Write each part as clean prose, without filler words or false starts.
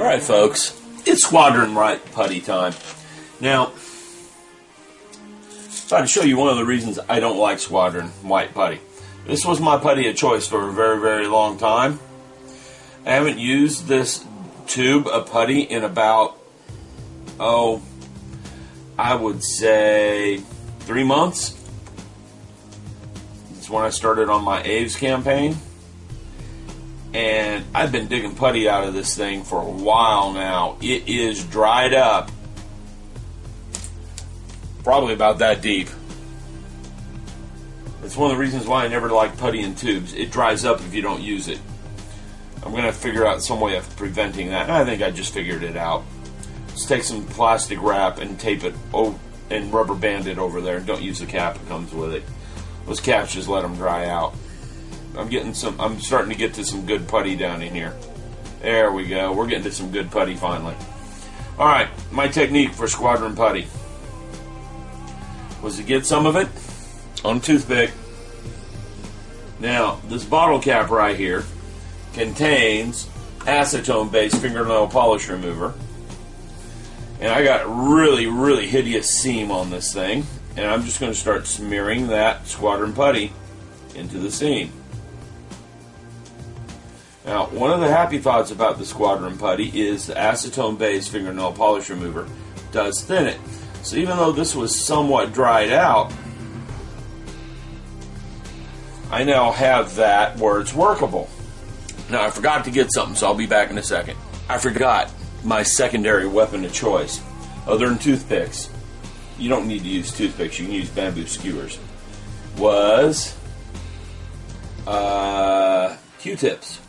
Alright folks, it's Squadron putty time. Now, I'm trying to show you one of the reasons I don't like Squadron white putty. This was my putty of choice for a very, very long time. I haven't used this tube of putty in about, I would say 3 months. It's when I started on my Aves campaign. And I've been digging putty out of this thing for a while now. It is dried up. Probably about that deep. It's one of the reasons why I never like putty in tubes. It dries up if you don't use it. I'm going to figure out some way of preventing that. And I think I just figured it out. Just take some plastic wrap and tape it and rubber band it over there. Don't use the cap that comes with it. Those caps just let them dry out. I'm starting to get to some good putty down in here. There we go. We're getting to some good putty finally. Alright, my technique for Squadron putty was to get some of it on a toothpick. Now, this bottle cap right here contains acetone-based fingernail polish remover. And I got really, really hideous seam on this thing. And I'm just going to start smearing that Squadron putty into the seam. Now, one of the happy thoughts about the Squadron putty is the acetone-based fingernail polish remover does thin it. So even though this was somewhat dried out, I now have that where it's workable. Now, I forgot to get something, so I'll be back in a second. I forgot my secondary weapon of choice. Other than toothpicks, you don't need to use toothpicks, you can use bamboo skewers, was Q-tips.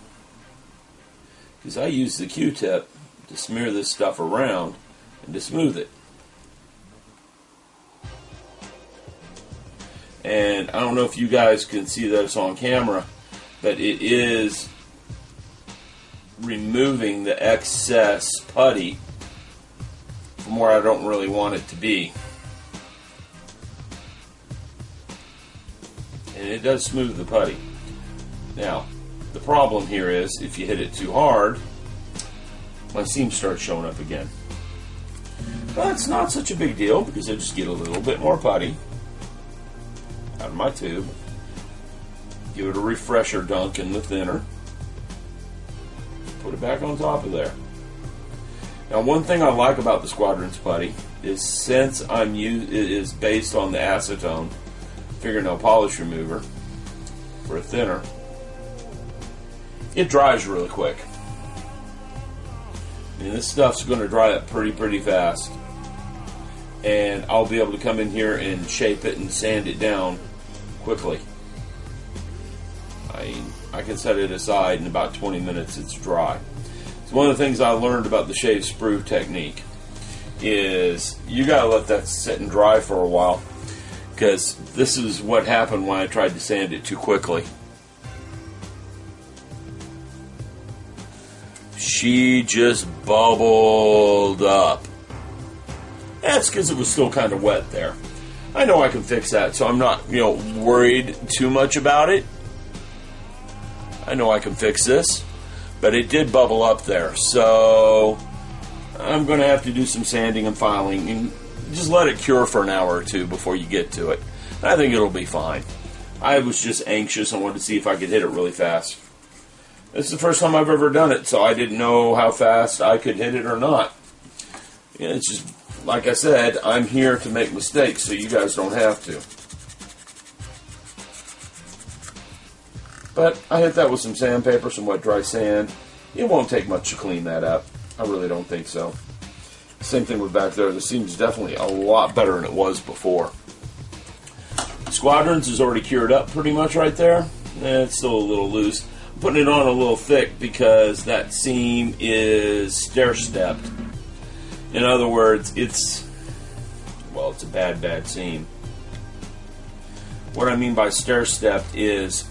Because I use the Q-tip to smear this stuff around and to smooth it. And I don't know if you guys can see this on camera, but it is removing the excess putty from where I don't really want it to be. And it does smooth the putty. Now, the problem here is, if you hit it too hard, my seam starts showing up again. But it's not such a big deal, because I just get a little bit more putty out of my tube, give it a refresher dunk in the thinner, put it back on top of there. Now, one thing I like about the Squadron's putty is, since it is based on the acetone fingernail polish remover for a thinner, it dries really quick. And this stuff's going to dry up pretty fast. And I'll be able to come in here and shape it and sand it down quickly. I can set it aside in about 20 minutes it's dry. So one of the things I learned about the shave sprue technique is you got to let that sit and dry for a while, because this is what happened when I tried to sand it too quickly. She just bubbled up. That's because it was still kind of wet there. I know I can fix that, so I'm not, worried too much about it. I know I can fix this, but it did bubble up there, so I'm going to have to do some sanding and filing, and just let it cure for an hour or two before you get to it. I think it'll be fine. I was just anxious. I wanted to see if I could hit it really fast. This is the first time I've ever done it, so I didn't know how fast I could hit it or not. It's just, like I said, I'm here to make mistakes, so you guys don't have to. But I hit that with some sandpaper, some wet dry sand. It won't take much to clean that up. I really don't think so. Same thing with back there. The seam's definitely a lot better than it was before. Squadron's is already cured up pretty much right there. It's still a little loose. I'm putting it on a little thick because that seam is stair-stepped. In other words, it's a bad seam. What I mean by stair-stepped is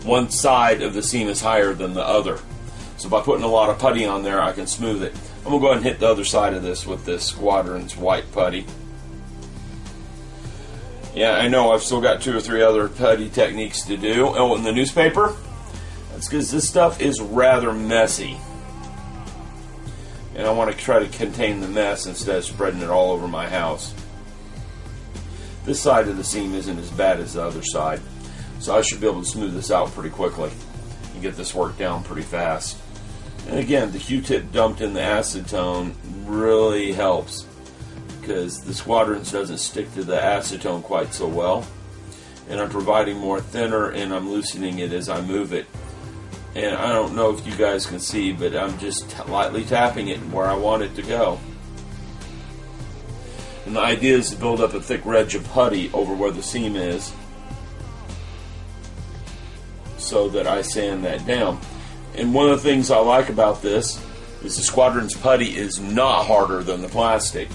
one side of the seam is higher than the other. So by putting a lot of putty on there, I can smooth it. I'm going to go ahead and hit the other side of this with this Squadron's white putty. Yeah, I know I've still got 2 or 3 other putty techniques to do. Oh, in the newspaper, That's because this stuff is rather messy. And I want to try to contain the mess instead of spreading it all over my house. This side of the seam isn't as bad as the other side, so I should be able to smooth this out pretty quickly and get this work down pretty fast. And again, the Q-tip dumped in the acetone really helps, because the Squadrons doesn't stick to the acetone quite so well. And I'm providing more thinner, and I'm loosening it as I move it. And I don't know if you guys can see, but I'm just lightly tapping it where I want it to go. And the idea is to build up a thick wedge of putty over where the seam is, so that I sand that down. And one of the things I like about this is the Squadron's putty is not harder than the plastic.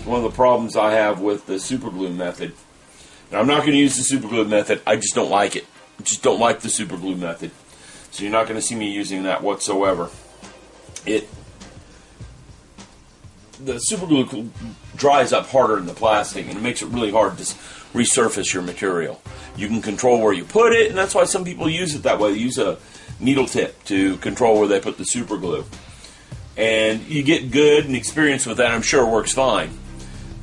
One of the problems I have with the super glue method. Now, I'm not going to use the super glue method. I just don't like it. I just don't like the super glue method. So you're not going to see me using that whatsoever. The super glue dries up harder than the plastic, and it makes it really hard to resurface your material. You can control where you put it, and that's why some people use it that way. They use a needle tip to control where they put the super glue. And you get good and experience with that. I'm sure it works fine.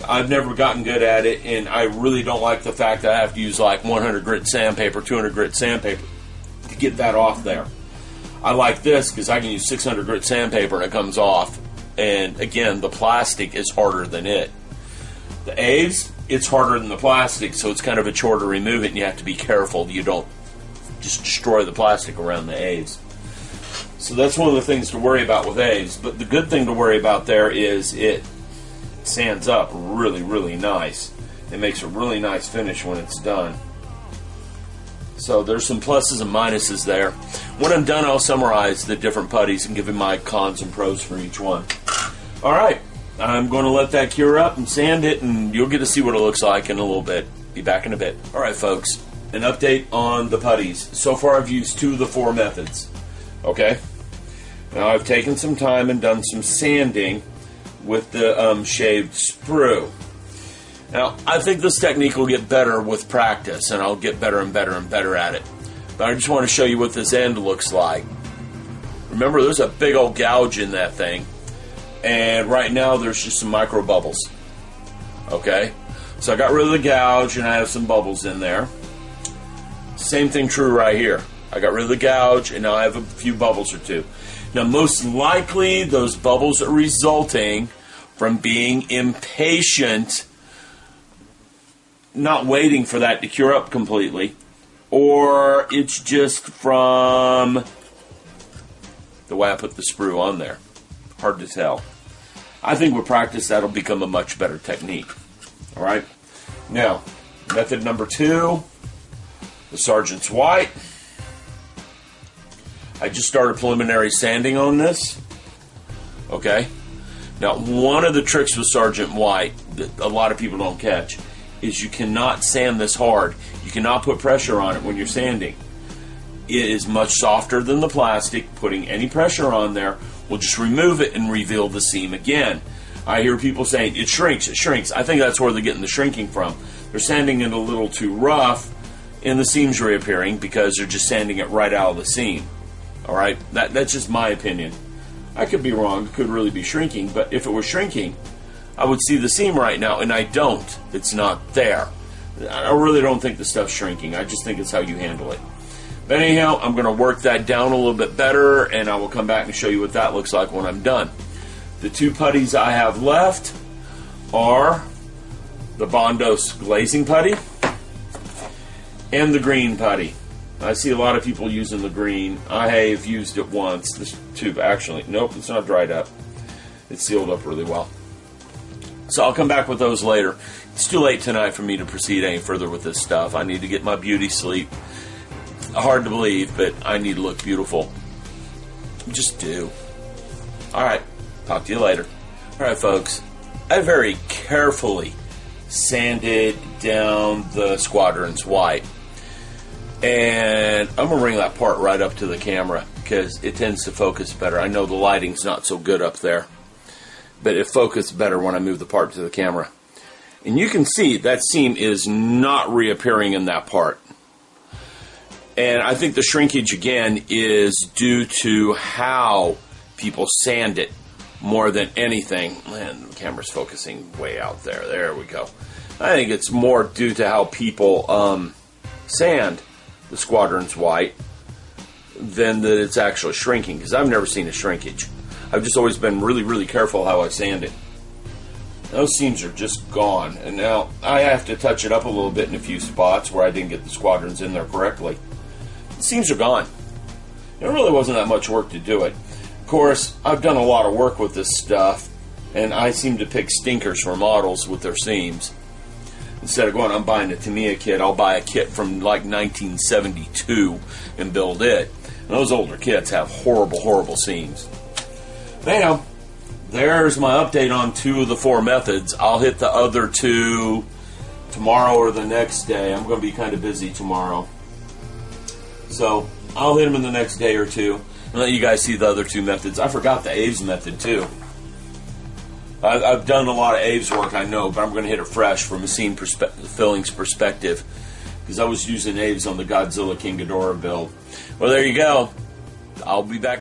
I've never gotten good at it, and I really don't like the fact that I have to use like 100 grit sandpaper, 200 grit sandpaper to get that off there. I like this because I can use 600 grit sandpaper and it comes off. And again, the plastic is harder than it. The A's, it's harder than the plastic, so it's kind of a chore to remove it, and you have to be careful you don't just destroy the plastic around the A's. So that's one of the things to worry about with A's. But the good thing to worry about there is it sands up really, really nice. It makes a really nice finish when it's done. So there's some pluses and minuses there. When I'm done, I'll summarize the different putties and give you my cons and pros for each one. Alright, I'm going to let that cure up and sand it, and you'll get to see what it looks like in a little bit. Be back in a bit. Alright folks, an update on the putties. So far I've used 2 of the 4 methods. Okay? Now I've taken some time and done some sanding with the shaved sprue. Now, I think this technique will get better with practice, and I'll get better and better and better at it. But I just want to show you what this end looks like. Remember, there's a big old gouge in that thing, and right now there's just some micro bubbles. Okay? So I got rid of the gouge, and I have some bubbles in there. Same thing true right here. I got rid of the gouge, and now I have a few bubbles or 2. Now, most likely, those bubbles are resulting from being impatient, not waiting for that to cure up completely, or it's just from the way I put the sprue on there. Hard to tell. I think with practice that'll become a much better technique. Alright? Now, method number 2, the Sergeant's White. I just started preliminary sanding on this. Okay? Now, one of the tricks with Sergeant White that a lot of people don't catch is you cannot sand this hard. You cannot put pressure on it when you're sanding. It is much softer than the plastic. Putting any pressure on there will just remove it and reveal the seam again. I hear people saying, it shrinks, it shrinks. I think that's where they're getting the shrinking from. They're sanding it a little too rough, and the seam's reappearing because they're just sanding it right out of the seam. Alright? That's just my opinion. I could be wrong. It could really be shrinking, but if it was shrinking, I would see the seam right now, and I don't. It's not there. I really don't think the stuff's shrinking. I just think it's how you handle it. But anyhow, I'm going to work that down a little bit better, and I will come back and show you what that looks like when I'm done. The 2 putties I have left are the Bondos glazing putty and the green putty. I see a lot of people using the green. I have used it once. This tube, actually, nope, it's not dried up. It's sealed up really well. So I'll come back with those later. It's too late tonight for me to proceed any further with this stuff. I need to get my beauty sleep. Hard to believe, but I need to look beautiful. Just do. Alright, talk to you later. Alright folks, I very carefully sanded down the Squadron's White. And I'm going to bring that part right up to the camera because it tends to focus better. I know the lighting's not so good up there, but it focuses better when I move the part to the camera. And you can see that seam is not reappearing in that part. And I think the shrinkage, again, is due to how people sand it more than anything. Man, the camera's focusing way out there. There we go. I think it's more due to how people sand the Squadron's white than that it's actually shrinking, because I've never seen a shrinkage. I've just always been really, really careful how I sand it. Those seams are just gone, and now I have to touch it up a little bit in a few spots where I didn't get the Squadrons in there correctly. The seams are gone. There really wasn't that much work to do it. Of course, I've done a lot of work with this stuff, and I seem to pick stinkers for models with their seams. Instead of going, I'm buying a Tamiya kit, I'll buy a kit from like 1972 and build it. And those older kits have horrible, horrible seams. Anyhow, there's my update on 2 of the 4 methods. I'll hit the other 2 tomorrow or the next day. I'm going to be kind of busy tomorrow. So I'll hit them in the next day or 2 and let you guys see the other 2 methods. I forgot the Aves method too. I've done a lot of Aves work, I know, but I'm going to hit it fresh from a scene fillings perspective, because I was using Aves on the Godzilla King Ghidorah build. Well, there you go. I'll be back.